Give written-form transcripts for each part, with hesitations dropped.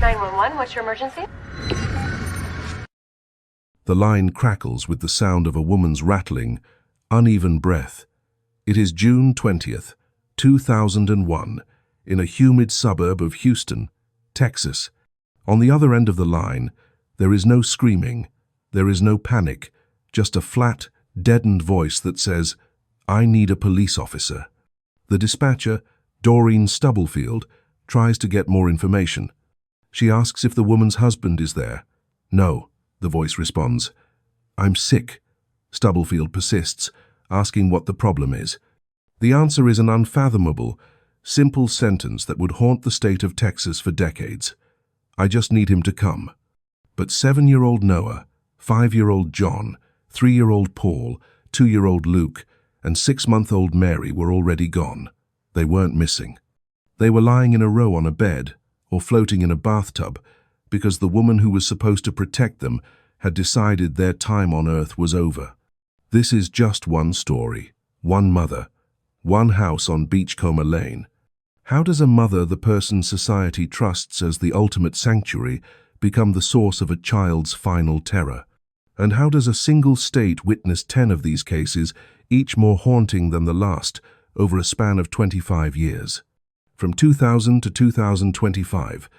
911, what's your emergency? The line crackles with the sound of a woman's rattling, uneven breath. It is June 20th, 2001, in a humid suburb of Houston, Texas. On the other end of the line, there is no screaming, there is no panic, just a flat, deadened voice that says, "I need a police officer." The dispatcher, Doreen Stubblefield, tries to get more information. She asks if the woman's husband is there. "No," the voice responds. "I'm sick," Stubblefield persists, asking what the problem is. The answer is an unfathomable, simple sentence that would haunt the state of Texas for decades. "I just need him to come." But 7-year-old Noah, 5-year-old John, 3-year-old Paul, 2-year-old Luke, and 6-month-old Mary were already gone. They weren't missing. They were lying in a row on a bed or floating in a bathtub because the woman who was supposed to protect them had decided their time on Earth was over. This is just one story, one mother, one house on Beachcomber Lane. How does a mother the person society trusts as the ultimate sanctuary become the source of a child's final terror? And how does a single state witness 10 of these cases, each more haunting than the last, over a span of 25 years? From 2000 to 2025,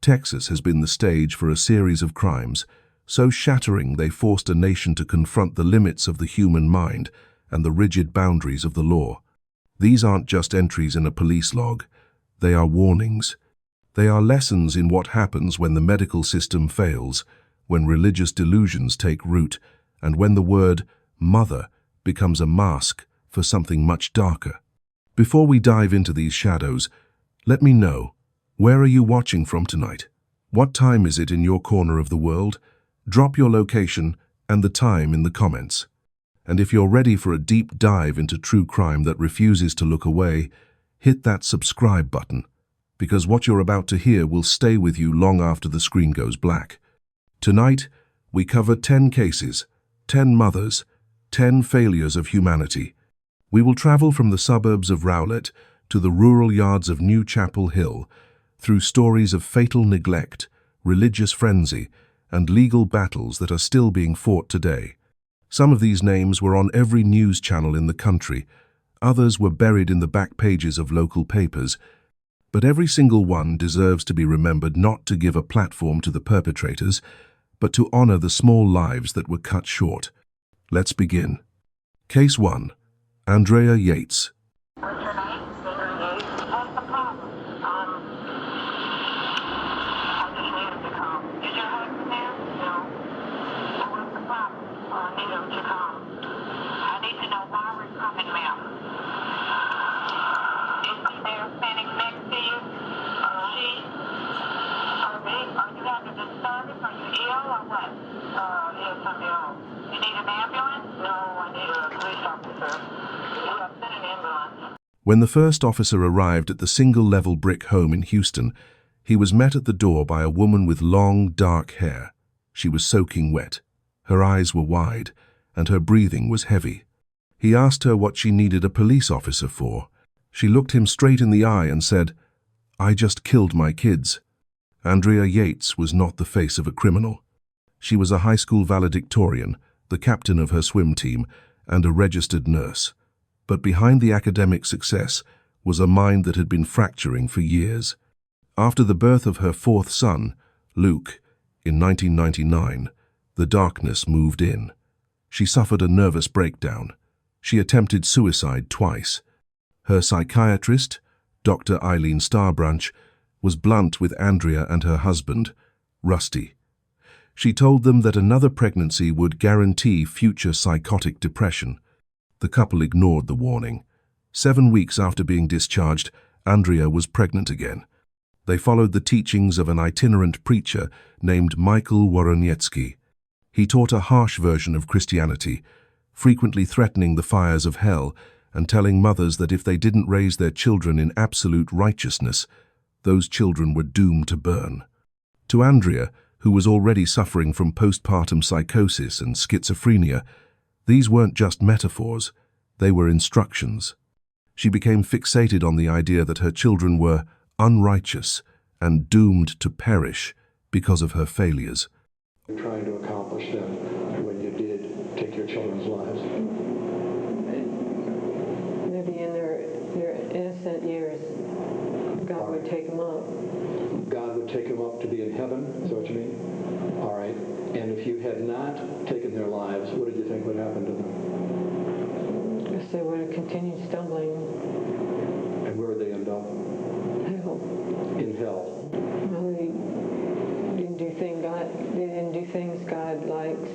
Texas has been the stage for a series of crimes so shattering they forced a nation to confront the limits of the human mind and the rigid boundaries of the law. These aren't just entries in a police log. They are warnings. They are lessons in what happens when the medical system fails, when religious delusions take root, and when the word mother becomes a mask for something much darker. Before we dive into these shadows, let me know, where are you watching from tonight? What time is it in your corner of the world? Drop your location and the time in the comments. And if you're ready for a deep dive into true crime that refuses to look away, hit that subscribe button, because what you're about to hear will stay with you long after the screen goes black. Tonight, we cover 10 cases, 10 mothers, 10 failures of humanity. We will travel from the suburbs of Rowlett to the rural yards of New Chapel Hill, through stories of fatal neglect, religious frenzy, and legal battles that are still being fought today. Some of these names were on every news channel in the country, others were buried in the back pages of local papers, but every single one deserves to be remembered, not to give a platform to the perpetrators, but to honor the small lives that were cut short. Let's begin. Case 1. Andrea Yates. What's your name? What's the problem? I just need him to come. Is your husband there? No. Well, what's the problem? I need him to come. I need to know why we're coming, ma'am. Is he there standing next to you? She? Are you having a disturbance? Are you ill or what? Yes, I'm ill. You need an ambulance? No, I need a police officer. I've sent an ambulance. When the first officer arrived at the single-level brick home in Houston, he was met at the door by a woman with long, dark hair. She was soaking wet. Her eyes were wide, and her breathing was heavy. He asked her what she needed a police officer for. She looked him straight in the eye and said, "I just killed my kids." Andrea Yates was not the face of a criminal. She was a high school valedictorian, the captain of her swim team, and a registered nurse. But behind the academic success was a mind that had been fracturing for years. After the birth of her 4th son, Luke, in 1999, the darkness moved in. She suffered a nervous breakdown. She attempted suicide twice. Her psychiatrist, Dr. Eileen Starbranch, was blunt with Andrea and her husband, Rusty. She told them that another pregnancy would guarantee future psychotic depression. The couple ignored the warning. 7 weeks after being discharged, Andrea was pregnant again. They followed the teachings of an itinerant preacher named Michael Woroniecki. He taught a harsh version of Christianity, frequently threatening the fires of hell and telling mothers that if they didn't raise their children in absolute righteousness, those children were doomed to burn. To Andrea, who was already suffering from postpartum psychosis and schizophrenia, these weren't just metaphors, they were instructions. She became fixated on the idea that her children were unrighteous and doomed to perish because of her failures. Trying to accomplish them when you did take your children's lives? Maybe in their innocent years, God would take them up. God would take them up to be in heaven, is that what you mean? All right. And if you had not taken their lives, what did you think would happen to them? I guess they would have continued stumbling. And where would they end up? Hell. In hell. Well, they didn't do things God likes.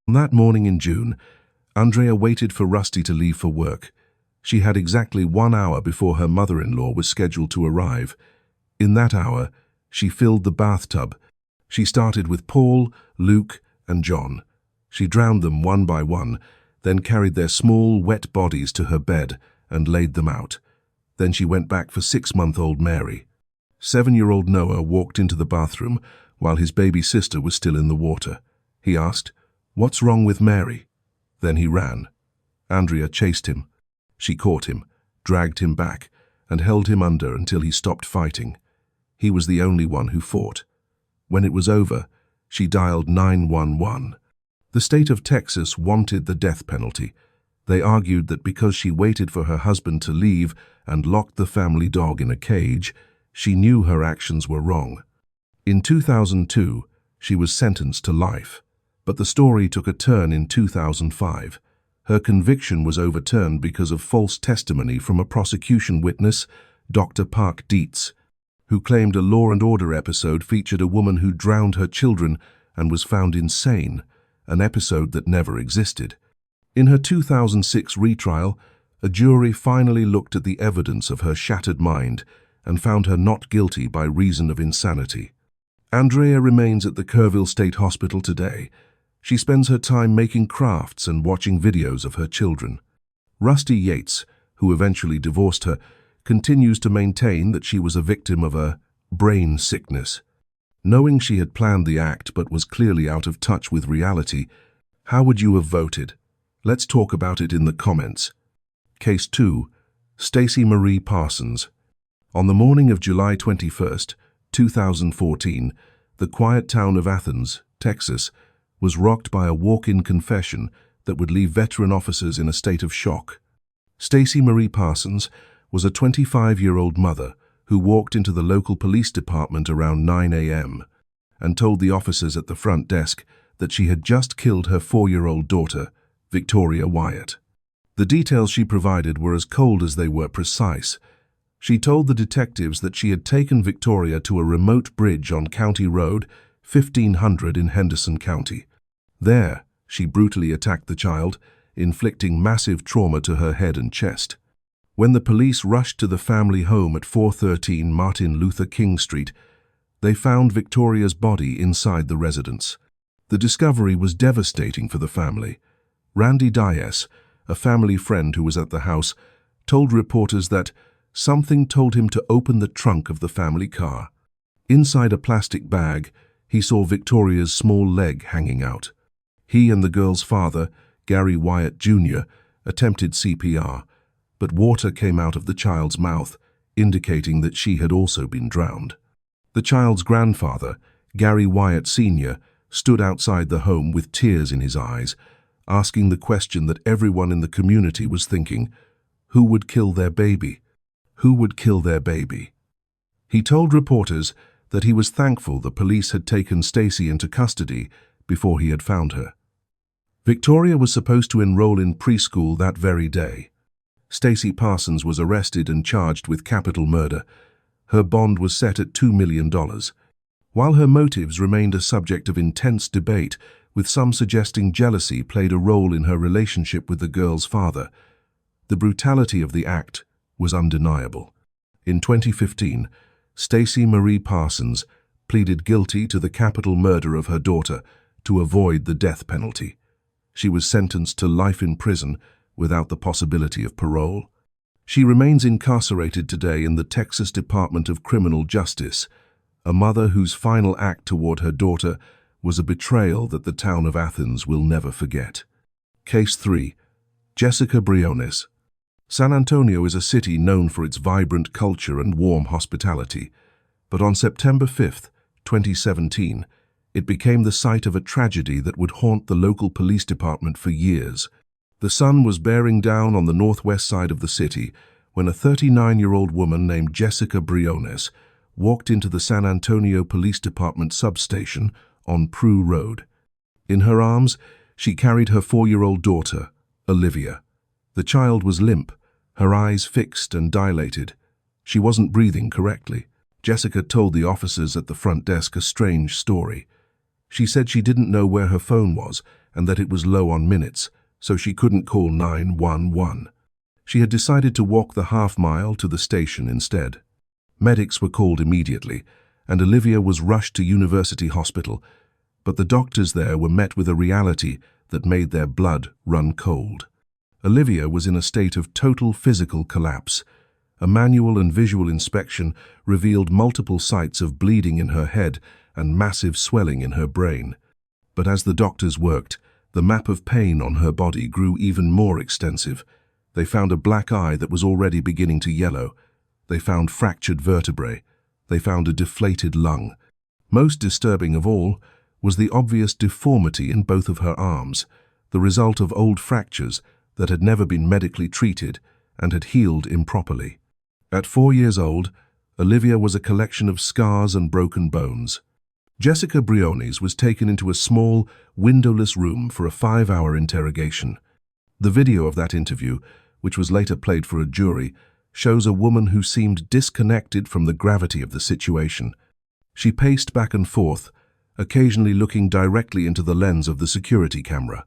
On that morning in June, Andrea waited for Rusty to leave for work. She had exactly 1 hour before her mother-in-law was scheduled to arrive. In that hour, she filled the bathtub. She started with Paul, Luke, and John. She drowned them one by one, then carried their small, wet bodies to her bed and laid them out. Then she went back for 6-month-old Mary. 7-year-old Noah walked into the bathroom while his baby sister was still in the water. He asked, "What's wrong with Mary?" Then he ran. Andrea chased him. She caught him, dragged him back, and held him under until he stopped fighting. He was the only one who fought. When it was over, she dialed 911. The state of Texas wanted the death penalty. They argued that because she waited for her husband to leave and locked the family dog in a cage, she knew her actions were wrong. In 2002, she was sentenced to life. But the story took a turn in 2005. Her conviction was overturned because of false testimony from a prosecution witness, Dr. Park Dietz, who claimed a Law and Order episode featured a woman who drowned her children and was found insane, an episode that never existed. In her 2006 retrial, a jury finally looked at the evidence of her shattered mind and found her not guilty by reason of insanity. Andrea remains at the Kerrville State Hospital today. She spends her time making crafts and watching videos of her children. Rusty Yates, who eventually divorced her, continues to maintain that she was a victim of a brain sickness. Knowing she had planned the act but was clearly out of touch with reality, how would you have voted? Let's talk about it in the comments. Case 2. Stacy Marie Parsons. On the morning of July 21st, 2014, the quiet town of Athens, Texas, was rocked by a walk-in confession that would leave veteran officers in a state of shock. Stacy Marie Parsons was a 25-year-old mother who walked into the local police department around 9 a.m. and told the officers at the front desk that she had just killed her 4-year-old daughter, Victoria Wyatt. The details she provided were as cold as they were precise. She told the detectives that she had taken Victoria to a remote bridge on County Road 1500 in Henderson County. There, she brutally attacked the child, inflicting massive trauma to her head and chest. When the police rushed to the family home at 413 Martin Luther King Street, they found Victoria's body inside the residence. The discovery was devastating for the family. Randy Diaz, a family friend who was at the house, told reporters that something told him to open the trunk of the family car. Inside a plastic bag, he saw Victoria's small leg hanging out. He and the girl's father, Gary Wyatt Jr., attempted CPR, but water came out of the child's mouth, indicating that she had also been drowned. The child's grandfather, Gary Wyatt Sr., stood outside the home with tears in his eyes, asking the question that everyone in the community was thinking: who would kill their baby? Who would kill their baby? He told reporters that he was thankful the police had taken Stacy into custody before he had found her. Victoria was supposed to enroll in preschool that very day. Stacy Parsons was arrested and charged with capital murder. Her bond was set at $2 million. While her motives remained a subject of intense debate, with some suggesting jealousy played a role in her relationship with the girl's father, the brutality of the act was undeniable. In 2015, Stacy Marie Parsons pleaded guilty to the capital murder of her daughter to avoid the death penalty. She was sentenced to life in prison without the possibility of parole. She remains incarcerated today in the Texas Department of Criminal Justice, a mother whose final act toward her daughter was a betrayal that the town of Athens will never forget. Case 3. Jessica Briones. San Antonio is a city known for its vibrant culture and warm hospitality, but on September 5th, 2017, it became the site of a tragedy that would haunt the local police department for years. The sun was bearing down on the northwest side of the city when a 39-year-old woman named Jessica Briones walked into the San Antonio Police Department substation on Prue Road. In her arms, she carried her 4-year-old daughter, Olivia. The child was limp, her eyes fixed and dilated. She wasn't breathing correctly. Jessica told the officers at the front desk a strange story. She said she didn't know where her phone was and that it was low on minutes, so she couldn't call 911. She had decided to walk the half-mile to the station instead. Medics were called immediately, and Olivia was rushed to University Hospital, but the doctors there were met with a reality that made their blood run cold. Olivia was in a state of total physical collapse. A manual and visual inspection revealed multiple sites of bleeding in her head and massive swelling in her brain. But as the doctors worked, the map of pain on her body grew even more extensive. They found a black eye that was already beginning to yellow. They found fractured vertebrae. They found a deflated lung. Most disturbing of all was the obvious deformity in both of her arms, the result of old fractures that had never been medically treated and had healed improperly. At 4 years old, Olivia was a collection of scars and broken bones. Jessica Briones was taken into a small, windowless room for a 5-hour interrogation. The video of that interview, which was later played for a jury, shows a woman who seemed disconnected from the gravity of the situation. She paced back and forth, occasionally looking directly into the lens of the security camera.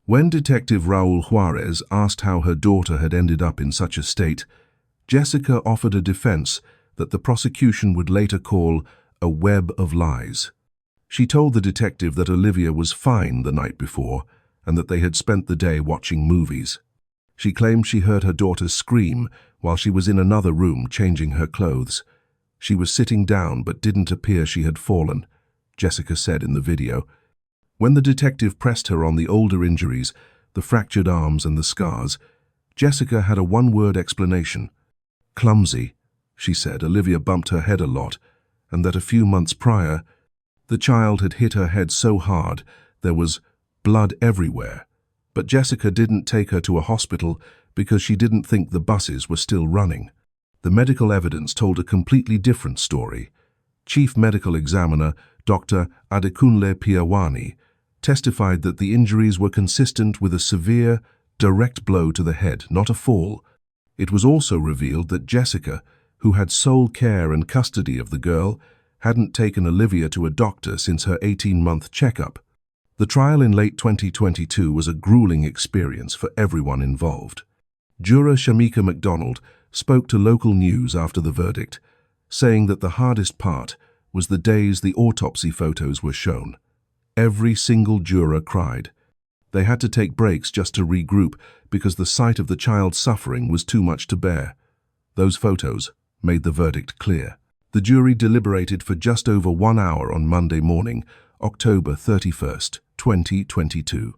When Detective Raul Juarez asked how her daughter had ended up in such a state, Jessica offered a defense that the prosecution would later call a web of lies. She told the detective that Olivia was fine the night before and that they had spent the day watching movies. She claimed she heard her daughter scream while she was in another room changing her clothes. She was sitting down but didn't appear she had fallen, Jessica said in the video. When the detective pressed her on the older injuries, the fractured arms and the scars, Jessica had a one-word explanation. Clumsy, she said. Olivia bumped her head a lot, and that a few months prior, the child had hit her head so hard there was blood everywhere. But Jessica didn't take her to a hospital because she didn't think the buses were still running. The medical evidence told a completely different story. Chief Medical Examiner Dr. Adekunle Piawani testified that the injuries were consistent with a severe, direct blow to the head, not a fall. It was also revealed that Jessica, who had sole care and custody of the girl, hadn't taken Olivia to a doctor since her 18-month checkup. The trial in late 2022 was a grueling experience for everyone involved. Juror Shamika McDonald spoke to local news after the verdict, saying that the hardest part was the days the autopsy photos were shown. Every single juror cried. They had to take breaks just to regroup because the sight of the child's suffering was too much to bear. Those photos made the verdict clear. The jury deliberated for just over 1 hour on Monday morning, October 31st, 2022.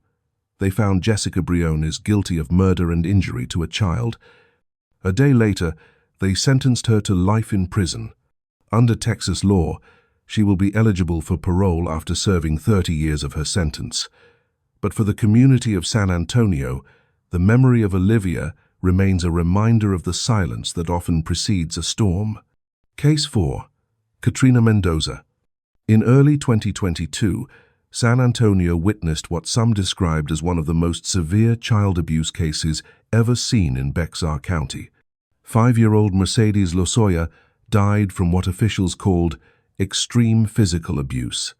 They found Jessica Briones guilty of murder and injury to a child. A day later, they sentenced her to life in prison. Under Texas law, she will be eligible for parole after serving 30 years of her sentence. But for the community of San Antonio, the memory of Olivia remains a reminder of the silence that often precedes a storm. Case 4. Katrina Mendoza. In early 2022, San Antonio witnessed what some described as one of the most severe child abuse cases ever seen in Bexar County. 5-year-old Mercedes Lozoya died from what officials called extreme physical abuse.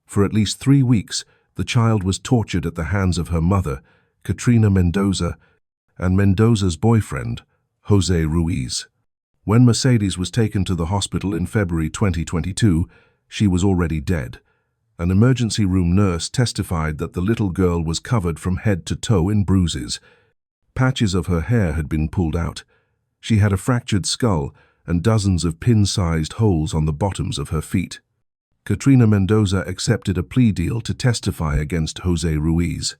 For at least 3 weeks, the child was tortured at the hands of her mother, Katrina Mendoza, and Mendoza's boyfriend, Jose Ruiz. When Mercedes was taken to the hospital in February 2022, she was already dead. An emergency room nurse testified that the little girl was covered from head to toe in bruises. Patches of her hair had been pulled out. She had a fractured skull and dozens of pin-sized holes on the bottoms of her feet. Katrina Mendoza accepted a plea deal to testify against Jose Ruiz.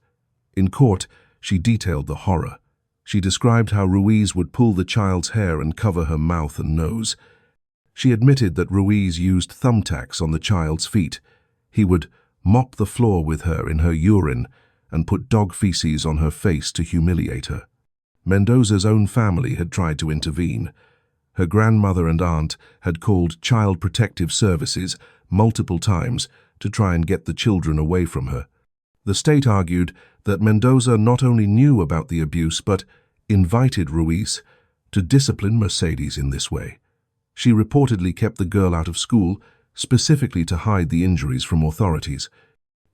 In court, she detailed the horror. She described how Ruiz would pull the child's hair and cover her mouth and nose. She admitted that Ruiz used thumbtacks on the child's feet. He would mop the floor with her in her urine and put dog feces on her face to humiliate her. Mendoza's own family had tried to intervene. Her grandmother and aunt had called Child Protective Services multiple times to try and get the children away from her. The state argued that Mendoza not only knew about the abuse but invited Ruiz to discipline Mercedes in this way. She reportedly kept the girl out of school specifically to hide the injuries from authorities.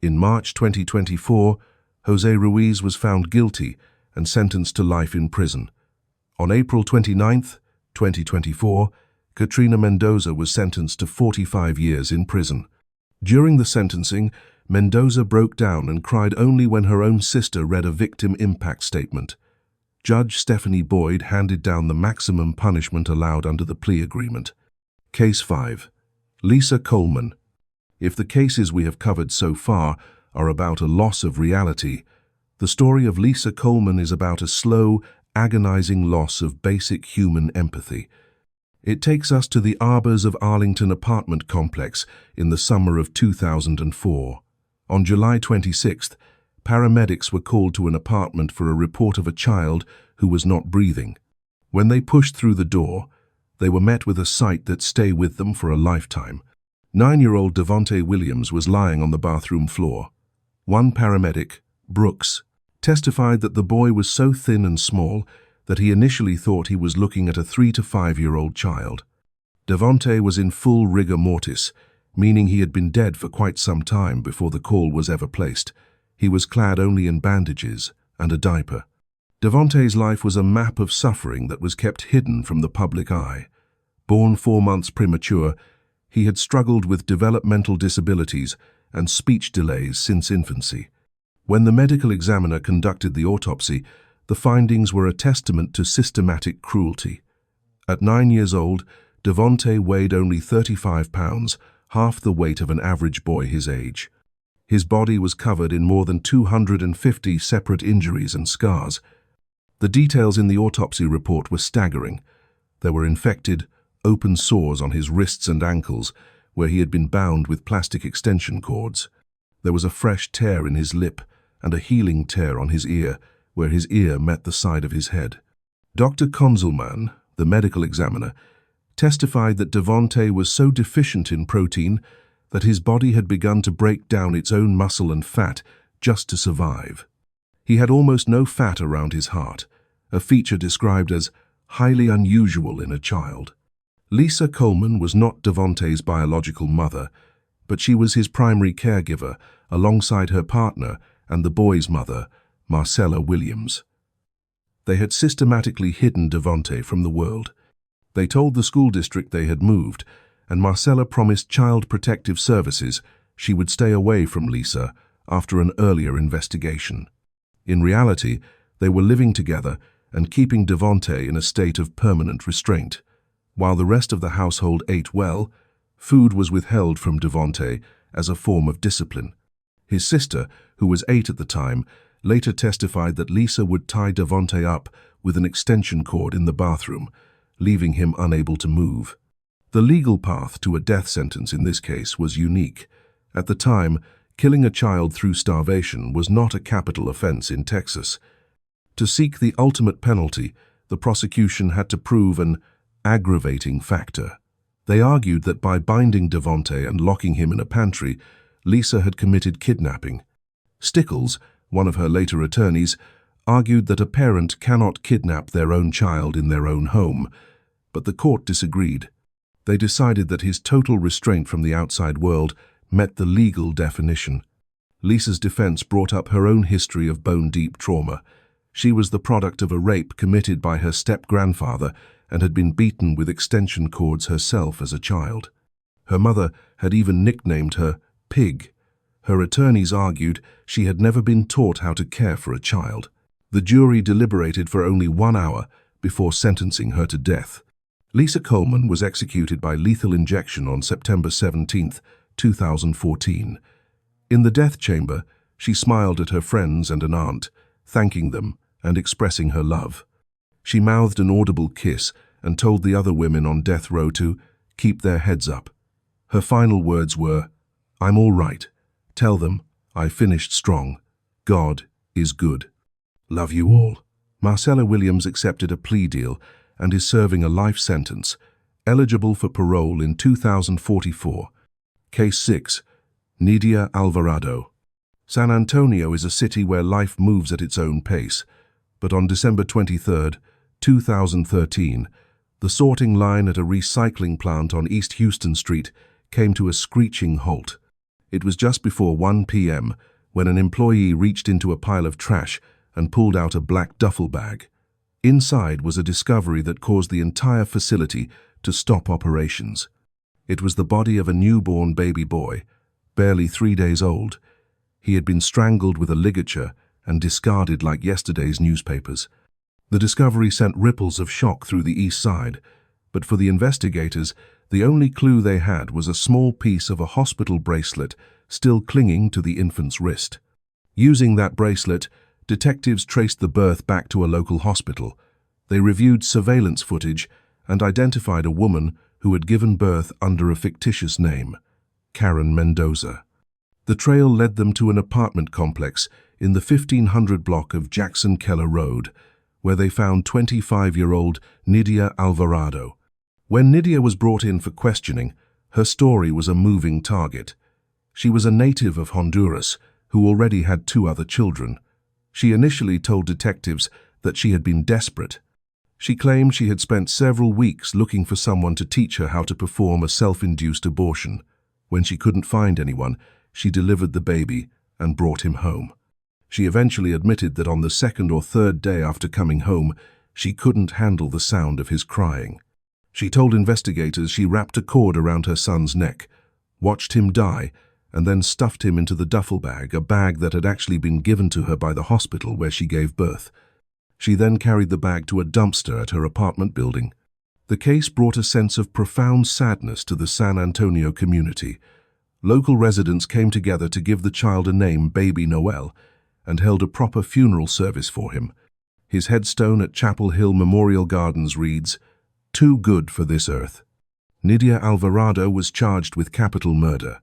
In March 2024, Jose Ruiz was found guilty and sentenced to life in prison. On April 29, 2024, Katrina Mendoza was sentenced to 45 years in prison. During the sentencing, Mendoza broke down and cried only when her own sister read a victim impact statement. Judge Stephanie Boyd handed down the maximum punishment allowed under the plea agreement. Case 5. Lisa Coleman. If the cases we have covered so far are about a loss of reality, the story of Lisa Coleman is about a slow, agonizing loss of basic human empathy. It takes us to the arbors of Arlington apartment complex in the summer of 2004. On July 26th, paramedics were called to an apartment for a report of a child who was not breathing. When they pushed through the door, they were met with a sight that stay with them for a lifetime. 9-year-old Devonte Williams was lying on the bathroom floor. One paramedic, Brooks, testified that the boy was so thin and small that he initially thought he was looking at a 3 to 5-year-old child. Devonte was in full rigor mortis, meaning he had been dead for quite some time before the call was ever placed. He was clad only in bandages and a diaper. Devonte's life was a map of suffering that was kept hidden from the public eye. Born 4 months premature, he had struggled with developmental disabilities and speech delays since infancy. When the medical examiner conducted the autopsy, the findings were a testament to systematic cruelty. At 9 years old, Devonte weighed only 35 pounds, half the weight of an average boy his age. His body was covered in more than 250 separate injuries and scars. The details in the autopsy report were staggering. There were infected, open sores on his wrists and ankles, where he had been bound with plastic extension cords. There was a fresh tear in his lip and a healing tear on his ear, where his ear met the side of his head. Dr. Konzelman, the medical examiner, testified that Devonte was so deficient in protein that his body had begun to break down its own muscle and fat just to survive. He had almost no fat around his heart, a feature described as highly unusual in a child. Lisa Coleman was not Devonte's biological mother, but she was his primary caregiver alongside her partner and the boy's mother, Marcella Williams. They had systematically hidden Devonte from the world. They told the school district they had moved, and Marcella promised Child Protective Services she would stay away from Lisa after an earlier investigation. In reality, they were living together and keeping Devonte in a state of permanent restraint. While the rest of the household ate well, food was withheld from Devonte as a form of discipline. His sister, who was 8 at the time, later testified that Lisa would tie Devonte up with an extension cord in the bathroom, leaving him unable to move. The legal path to a death sentence in this case was unique. At the time, killing a child through starvation was not a capital offense in Texas. To seek the ultimate penalty, the prosecution had to prove an aggravating factor. They argued that by binding Devonte and locking him in a pantry, Lisa had committed kidnapping. Stickles, one of her later attorneys, argued that a parent cannot kidnap their own child in their own home, but the court disagreed. They decided that his total restraint from the outside world met the legal definition. Lisa's defense brought up her own history of bone-deep trauma. She was the product of a rape committed by her step-grandfather and had been beaten with extension cords herself as a child. Her mother had even nicknamed her Pig. Her attorneys argued she had never been taught how to care for a child. The jury deliberated for only 1 hour before sentencing her to death. Lisa Coleman was executed by lethal injection on September 17, 2014. In the death chamber, she smiled at her friends and an aunt, thanking them and expressing her love. She mouthed an audible kiss and told the other women on death row to keep their heads up. Her final words were, "I'm all right. Tell them I finished strong. God is good. Love you all." Marcella Williams accepted a plea deal and is serving a life sentence, eligible for parole in 2044. Case 6. Nidia Alvarado. San Antonio is a city where life moves at its own pace, but on December 23, 2013, the sorting line at a recycling plant on East Houston Street came to a screeching halt. It was just before 1 p.m. when an employee reached into a pile of trash and pulled out a black duffel bag. Inside was a discovery that caused the entire facility to stop operations. It was the body of a newborn baby boy, barely 3 days old. He had been strangled with a ligature and discarded like yesterday's newspapers. The discovery sent ripples of shock through the East Side, but for the investigators, the only clue they had was a small piece of a hospital bracelet still clinging to the infant's wrist. Using that bracelet, detectives traced the birth back to a local hospital. They reviewed surveillance footage and identified a woman who had given birth under a fictitious name, Katrina Mendoza. The trail led them to an apartment complex in the 1500 block of Jackson Keller Road, where they found 25-year-old Nidia Alvarado. When Nidia was brought in for questioning, her story was a moving target. She was a native of Honduras who already had 2 other children. She initially told detectives that she had been desperate. She claimed she had spent several weeks looking for someone to teach her how to perform a self-induced abortion. When she couldn't find anyone, she delivered the baby and brought him home. She eventually admitted that on the 2nd or 3rd day after coming home, she couldn't handle the sound of his crying. She told investigators she wrapped a cord around her son's neck, watched him die, and then stuffed him into the duffel bag, a bag that had actually been given to her by the hospital where she gave birth. She then carried the bag to a dumpster at her apartment building. The case brought a sense of profound sadness to the San Antonio community. Local residents came together to give the child a name, Baby Noel, and held a proper funeral service for him. His headstone at Chapel Hill Memorial Gardens reads, "Too good for this earth." Nidia Alvarado was charged with capital murder.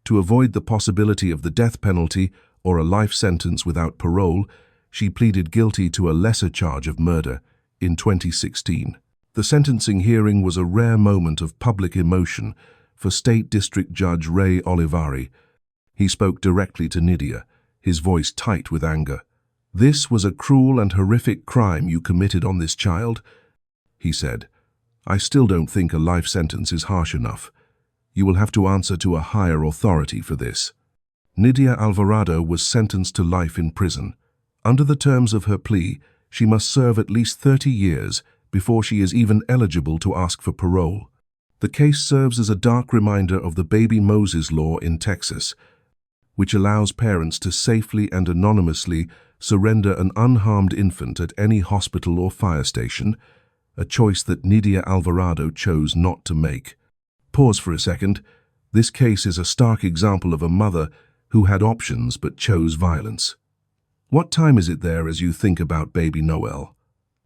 To avoid the possibility of the death penalty or a life sentence without parole, she pleaded guilty to a lesser charge of murder in 2016. The sentencing hearing was a rare moment of public emotion for State District Judge Ray Olivari. He spoke directly to Nidia, his voice tight with anger. "This was a cruel and horrific crime you committed on this child," he said. "I still don't think a life sentence is harsh enough. You will have to answer to a higher authority for this." Nidia Alvarado was sentenced to life in prison. Under the terms of her plea, she must serve at least 30 years before she is even eligible to ask for parole. The case serves as a dark reminder of the Baby Moses law in Texas, which allows parents to safely and anonymously surrender an unharmed infant at any hospital or fire station, a choice that Nidia Alvarado chose not to make. Pause for a second. This case is a stark example of a mother who had options but chose violence. What time is it there as you think about Baby Noel?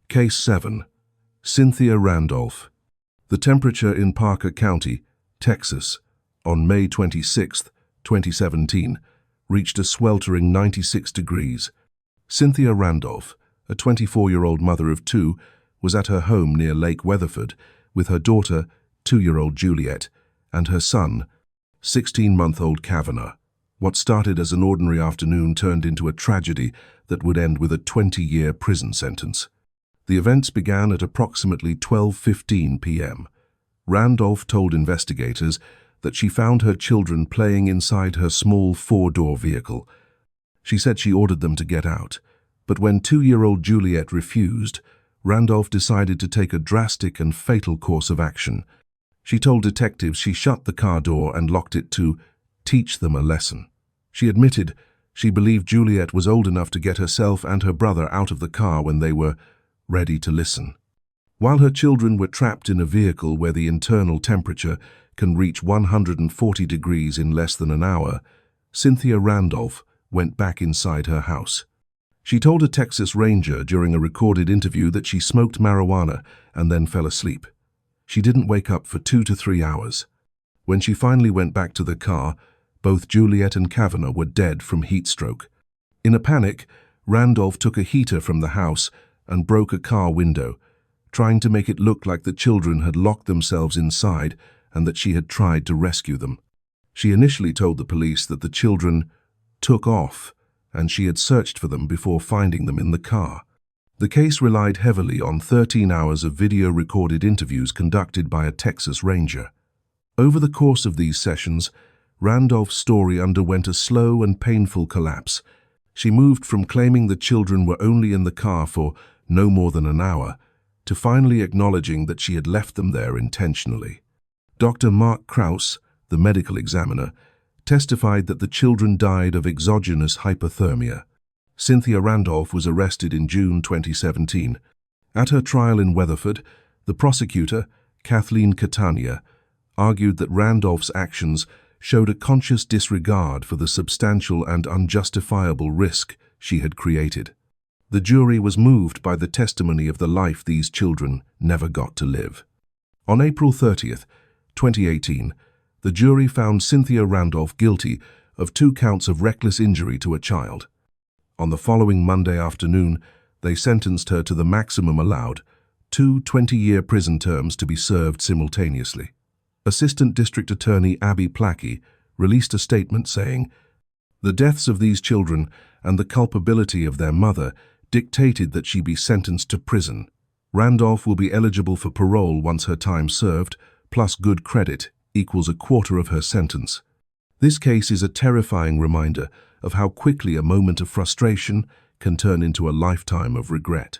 Case 7. Cynthia Randolph. The temperature in Parker County, Texas, on May 26, 2017, reached a sweltering 96 degrees. Cynthia Randolph, a 24-year-old mother of 2, was at her home near Lake Weatherford with her daughter, 2-year-old Juliet, and her son, 16-month-old Kavanaugh. What started as an ordinary afternoon turned into a tragedy that would end with a 20-year prison sentence. The events began at approximately 12:15 p.m. Randolph told investigators that she found her children playing inside her small 4-door vehicle. She said she ordered them to get out, but when 2-year-old Juliet refused, Randolph decided to take a drastic and fatal course of action. She told detectives she shut the car door and locked it to teach them a lesson. She admitted she believed Juliet was old enough to get herself and her brother out of the car when they were ready to listen. While her children were trapped in a vehicle where the internal temperature can reach 140 degrees in less than an hour, Cynthia Randolph went back inside her house. She told a Texas Ranger during a recorded interview that she smoked marijuana and then fell asleep. She didn't wake up for 2 to 3 hours. When she finally went back to the car, both Juliet and Kavanagh were dead from heat stroke. In a panic, Randolph took a heater from the house and broke a car window, trying to make it look like the children had locked themselves inside and that she had tried to rescue them. She initially told the police that the children took off and she had searched for them before finding them in the car. The case relied heavily on 13 hours of video-recorded interviews conducted by a Texas Ranger. Over the course of these sessions, Randolph's story underwent a slow and painful collapse. She moved from claiming the children were only in the car for no more than an hour to finally acknowledging that she had left them there intentionally. Dr. Mark Krause, the medical examiner, testified that the children died of exogenous hypothermia. Cynthia Randolph was arrested in June 2017. At her trial in Weatherford, the prosecutor, Kathleen Catania, argued that Randolph's actions showed a conscious disregard for the substantial and unjustifiable risk she had created. The jury was moved by the testimony of the life these children never got to live. On April 30th, 2018, the jury found Cynthia Randolph guilty of 2 counts of reckless injury to a child. On the following Monday afternoon, they sentenced her to the maximum allowed, 2 20-year prison terms to be served simultaneously. Assistant District Attorney Abby Plackey released a statement saying, "The deaths of these children and the culpability of their mother dictated that she be sentenced to prison. Randolph will be eligible for parole once her time served, plus good credit equals a quarter of her sentence." This case is a terrifying reminder of how quickly a moment of frustration can turn into a lifetime of regret.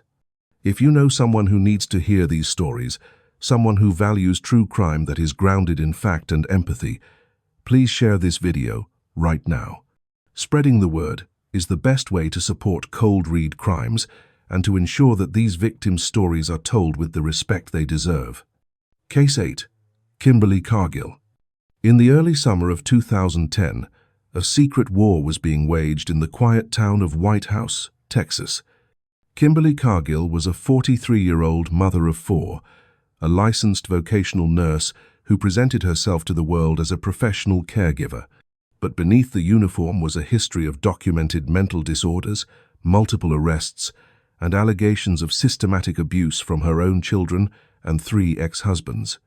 If you know someone who needs to hear these stories, someone who values true crime that is grounded in fact and empathy, please share this video right now. Spreading the word is the best way to support cold read crimes and to ensure that these victims' stories are told with the respect they deserve. Case 8. Kimberly Cargill. In the early summer of 2010, a secret war was being waged in the quiet town of White House, Texas. Kimberly Cargill was a 43-year-old mother of 4, a licensed vocational nurse who presented herself to the world as a professional caregiver. But beneath the uniform was a history of documented mental disorders, multiple arrests, and allegations of systematic abuse from her own children and 3 ex-husbands.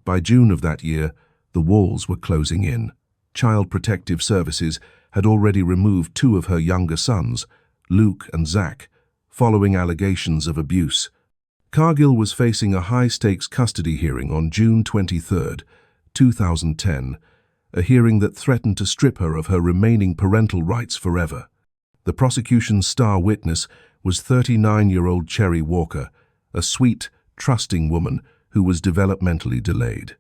By June of that year, the walls were closing in. Child Protective Services had already removed 2 of her younger sons, Luke and Zach, following allegations of abuse. Cargill was facing a high-stakes custody hearing on June 23, 2010, a hearing that threatened to strip her of her remaining parental rights forever. The prosecution's star witness was 39-year-old Cherry Walker, a sweet, trusting woman who was developmentally delayed.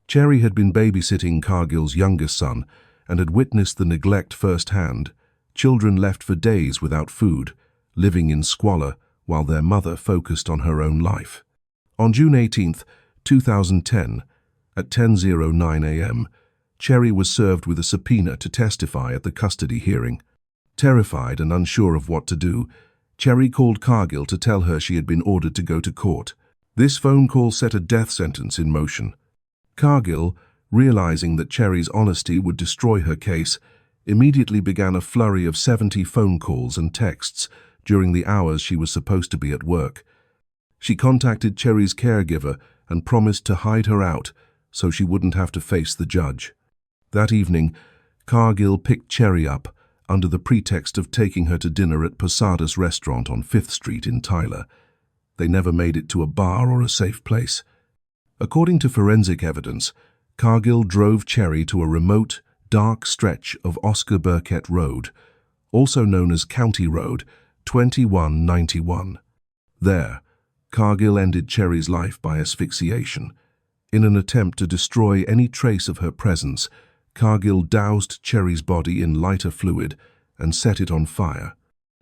Cherry had been babysitting Cargill's youngest son and had witnessed the neglect firsthand, children left for days without food, living in squalor while their mother focused on her own life. On June 18, 2010, at 10:09 a.m., Cherry was served with a subpoena to testify at the custody hearing. Terrified and unsure of what to do, Cherry called Cargill to tell her she had been ordered to go to court. This phone call set a death sentence in motion. Cargill, realizing that Cherry's honesty would destroy her case, immediately began a flurry of 70 phone calls and texts during the hours she was supposed to be at work. She contacted Cherry's caregiver and promised to hide her out so she wouldn't have to face the judge. That evening, Cargill picked Cherry up under the pretext of taking her to dinner at Posadas Restaurant on 5th Street in Tyler. They never made it to a bar or a safe place. According to forensic evidence, Cargill drove Cherry to a remote, dark stretch of Oscar Burkett Road, also known as County Road 2191. There, Cargill ended Cherry's life by asphyxiation. In an attempt to destroy any trace of her presence, Cargill doused Cherry's body in lighter fluid and set it on fire.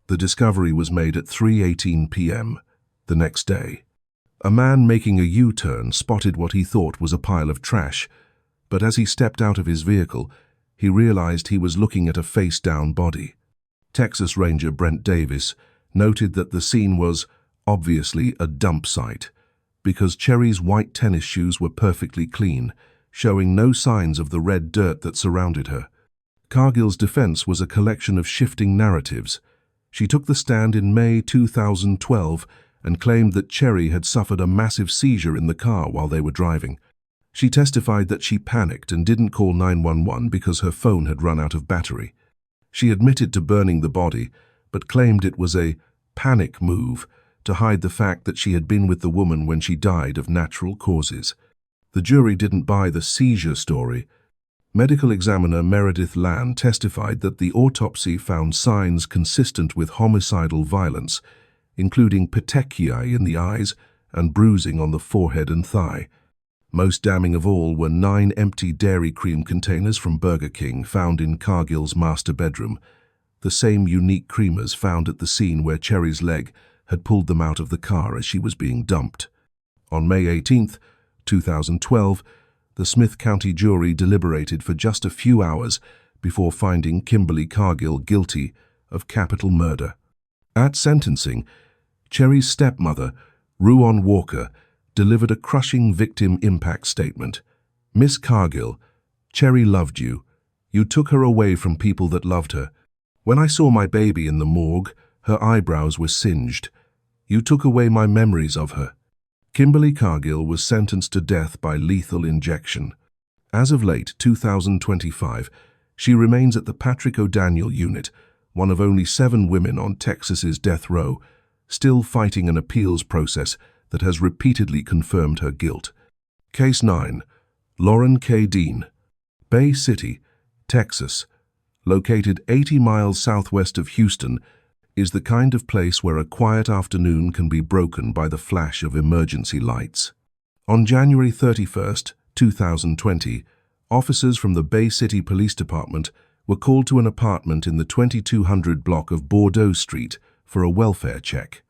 The discovery was made at 3:18 p.m. the next day. A man making a U-turn spotted what he thought was a pile of trash, but as he stepped out of his vehicle, he realized he was looking at a face-down body. Texas Ranger Brent Davis noted that the scene was obviously a dump site, because Cherry's white tennis shoes were perfectly clean, showing no signs of the red dirt that surrounded her. Cargill's defense was a collection of shifting narratives. She took the stand in May 2012 and claimed that Cherry had suffered a massive seizure in the car while they were driving. She testified that she panicked and didn't call 911 because her phone had run out of battery. She admitted to burning the body, but claimed it was a panic move to hide the fact that she had been with the woman when she died of natural causes. The jury didn't buy the seizure story. Medical examiner Meredith Land testified that the autopsy found signs consistent with homicidal violence, including petechiae in the eyes and bruising on the forehead and thigh. Most damning of all were 9 empty dairy cream containers from Burger King found in Cargill's master bedroom, the same unique creamers found at the scene where Cherry's leg had pulled them out of the car as she was being dumped. On May 18, 2012, the Smith County jury deliberated for just a few hours before finding Kimberly Cargill guilty of capital murder. At sentencing, Cherry's stepmother, Ruon Walker, delivered a crushing victim impact statement. "Miss Cargill, Cherry loved you. You took her away from people that loved her. When I saw my baby in the morgue, her eyebrows were singed. You took away my memories of her." Kimberly Cargill was sentenced to death by lethal injection. As of late 2025, she remains at the Patrick O'Daniel unit, one of only 7 women on Texas's death row, still fighting an appeals process that has repeatedly confirmed her guilt. Case 9. Lauren Kadin, Bay City, Texas, located 80 miles southwest of Houston, is the kind of place where a quiet afternoon can be broken by the flash of emergency lights. On January 31, 2020, officers from the Bay City Police Department were called to an apartment in the 2200 block of Bordeaux Street for a welfare check.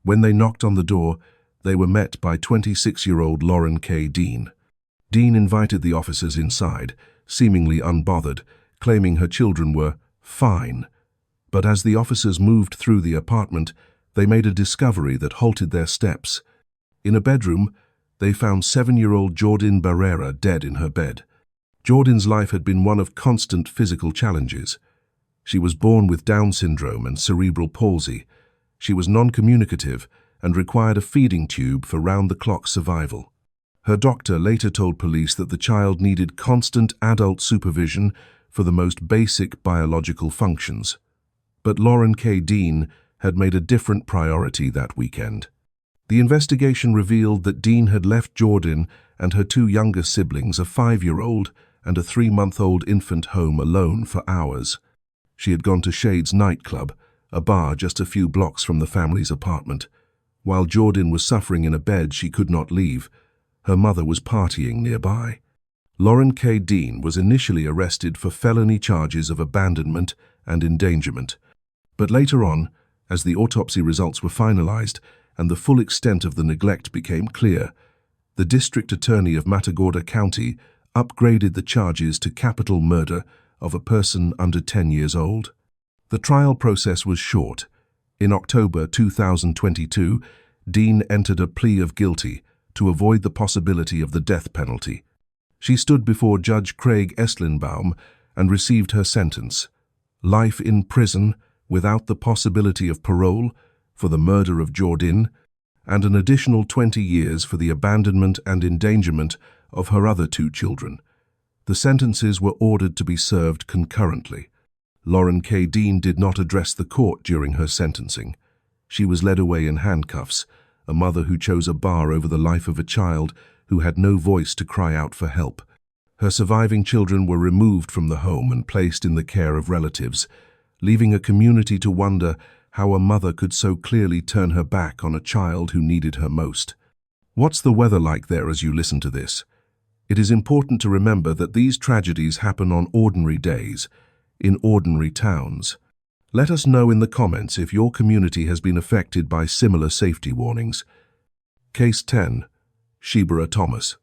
When they knocked on the door, they were met by 26-year-old Lauren K. Dean. Dean invited the officers inside, seemingly unbothered, claiming her children were fine. But as the officers moved through the apartment, they made a discovery that halted their steps. In a bedroom, they found 7-year-old Jordan Barrera dead in her bed. Jordan's life had been one of constant physical challenges. She was born with Down syndrome and cerebral palsy. She was non-communicative and required a feeding tube for round-the-clock survival. Her doctor later told police that the child needed constant adult supervision for the most basic biological functions. But Lauren K. Dean had made a different priority that weekend. The investigation revealed that Dean had left Jordan and her 2 younger siblings, a 5-year-old and a 3-month-old infant, home alone for hours. She had gone to Shade's nightclub, a bar just a few blocks from the family's apartment. While Jordan was suffering in a bed she could not leave, her mother was partying nearby. Lauren K. Dean was initially arrested for felony charges of abandonment and endangerment. But later on, as the autopsy results were finalized and the full extent of the neglect became clear, the district attorney of Matagorda County upgraded the charges to capital murder of a person under 10 years old. The trial process was short. In October 2022, Dean entered a plea of guilty to avoid the possibility of the death penalty. She stood before Judge Craig Eslinbaum and received her sentence: life in prison without the possibility of parole for the murder of Jordan, and an additional 20 years for the abandonment and endangerment of her other 2 children. The sentences were ordered to be served concurrently. Lauren K. Dean did not address the court during her sentencing. She was led away in handcuffs, a mother who chose a bar over the life of a child who had no voice to cry out for help. Her surviving children were removed from the home and placed in the care of relatives, leaving a community to wonder how a mother could so clearly turn her back on a child who needed her most. What's the weather like there as you listen to this? It is important to remember that these tragedies happen on ordinary days, in ordinary towns. Let us know in the comments if your community has been affected by similar safety warnings. Case 10. Shebra Thomas.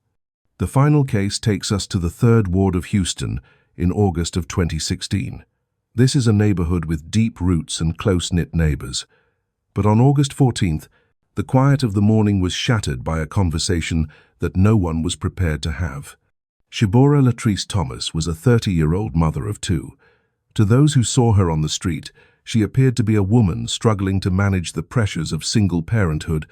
The final case takes us to the 3rd Ward of Houston in August of 2016. This is a neighborhood with deep roots and close-knit neighbors. But on August 14th, The quiet of the morning was shattered by a conversation that no one was prepared to have. Shebra Thomas was a 30-year-old mother of two. To those who saw her on the street, she appeared to be a woman struggling to manage the pressures of single parenthood,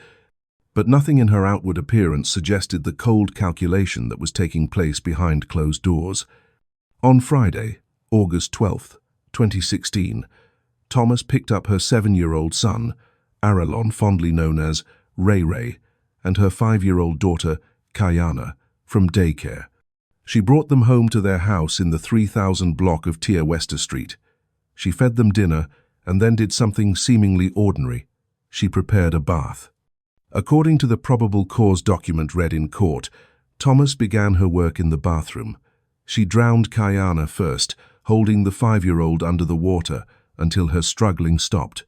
but nothing in her outward appearance suggested the cold calculation that was taking place behind closed doors. On Friday, August 12, 2016, Thomas picked up her 7-year-old son, Arlington, fondly known as Ray Ray, and her 5-year-old daughter, Kayana, from daycare. She brought them home to their house in the 3000 block of Tierwester Street. She fed them dinner and then did something seemingly ordinary. She prepared a bath. According to the probable cause document read in court, Thomas began her work in the bathroom. She drowned Kayana first, holding the 5-year-old under the water until her struggling stopped.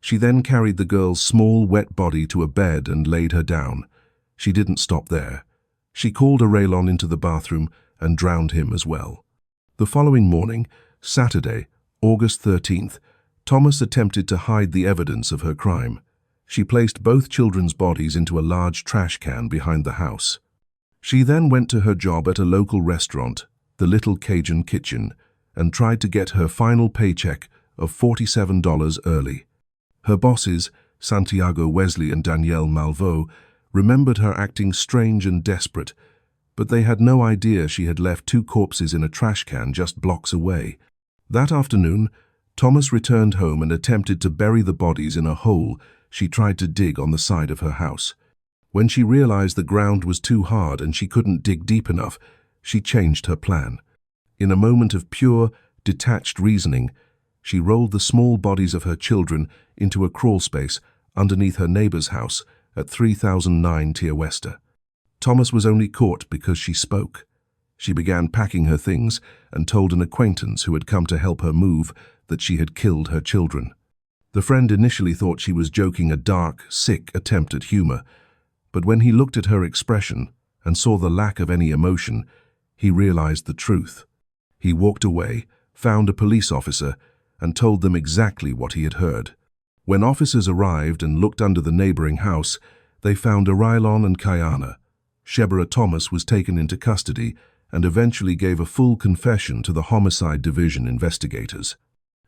She then carried the girl's small, wet body to a bed and laid her down. She didn't stop there. She called Arlington into the bathroom and drowned him as well. The following morning, Saturday, August 13th, Thomas attempted to hide the evidence of her crime. She placed both children's bodies into a large trash can behind the house. She then went to her job at a local restaurant, the Little Cajun Kitchen, and tried to get her final paycheck of $47 early. Her bosses, Santiago Wesley and Danielle Malveau, remembered her acting strange and desperate, but they had no idea she had left 2 corpses in a trash can just blocks away. That afternoon, Thomas returned home and attempted to bury the bodies in a hole she tried to dig on the side of her house. When she realized the ground was too hard and she couldn't dig deep enough, she changed her plan. In a moment of pure, detached reasoning, she rolled the small bodies of her children into a crawlspace underneath her neighbor's house at 3009 Tierwester. Thomas was only caught because she spoke. She began packing her things and told an acquaintance who had come to help her move that she had killed her children. The friend initially thought she was joking a dark, sick attempt at humor, but when he looked at her expression and saw the lack of any emotion, he realized the truth. He walked away, found a police officer, and told them exactly what he had heard. When officers arrived and looked under the neighboring house, they found Arlington and Kayana. Shebra Thomas was taken into custody and eventually gave a full confession to the Homicide Division investigators.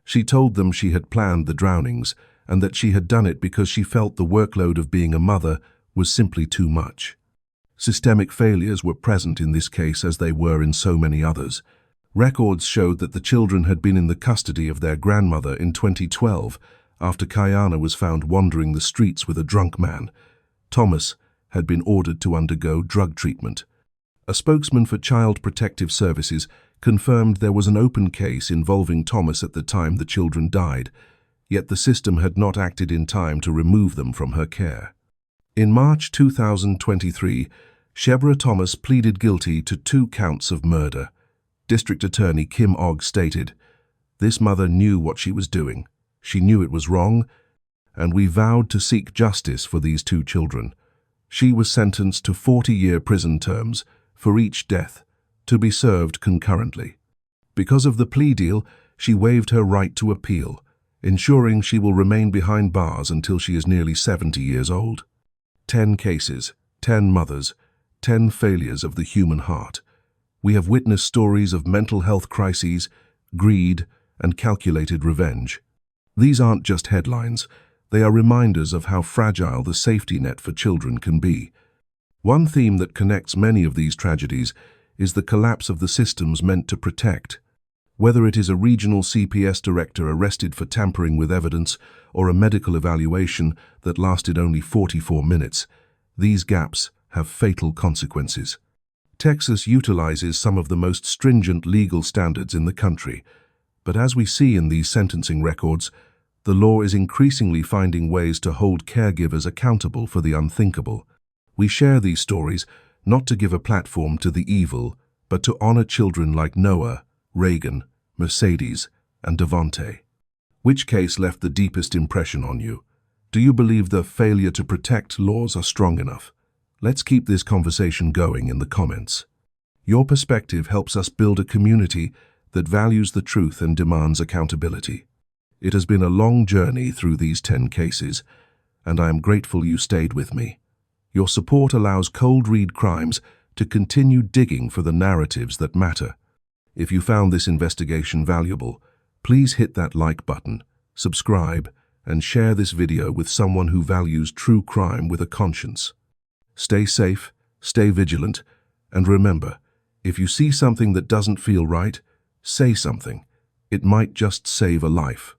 She told them she had planned the drownings and that she had done it because she felt the workload of being a mother was simply too much. Systemic failures were present in this case as they were in so many others. Records showed that the children had been in the custody of their grandmother in 2012 after Kayana was found wandering the streets with a drunk man. Thomas had been ordered to undergo drug treatment. A spokesman for Child Protective Services confirmed there was an open case involving Thomas at the time the children died, yet the system had not acted in time to remove them from her care. In March 2023, Shebra Thomas pleaded guilty to 2 counts of murder. District Attorney Kim Ogg stated, "This mother knew what she was doing. She knew it was wrong, and we vowed to seek justice for these 2 children. She was sentenced to 40-year prison terms for each death, to be served concurrently. Because of the plea deal, she waived her right to appeal, ensuring she will remain behind bars until she is nearly 70 years old. 10 cases, 10 mothers, 10 failures of the human heart. We have witnessed stories of mental health crises, greed, and calculated revenge. These aren't just headlines. They are reminders of how fragile the safety net for children can be. One theme that connects many of these tragedies is the collapse of the systems meant to protect. Whether it is a regional CPS director arrested for tampering with evidence or a medical evaluation that lasted only 44 minutes, these gaps have fatal consequences. Texas utilizes some of the most stringent legal standards in the country, but as we see in these sentencing records, the law is increasingly finding ways to hold caregivers accountable for the unthinkable. We share these stories not to give a platform to the evil, but to honor children like Noah, Reagan, Mercedes, and Devontae. Which case left the deepest impression on you? Do you believe the failure to protect laws are strong enough? Let's keep this conversation going in the comments. Your perspective helps us build a community that values the truth and demands accountability. It has been a long journey through these 10 cases, and I am grateful you stayed with me. Your support allows Cold Read Crimes to continue digging for the narratives that matter. If you found this investigation valuable, please hit that like button, subscribe, and share this video with someone who values true crime with a conscience. Stay safe, stay vigilant, and remember, if you see something that doesn't feel right, say something. It might just save a life.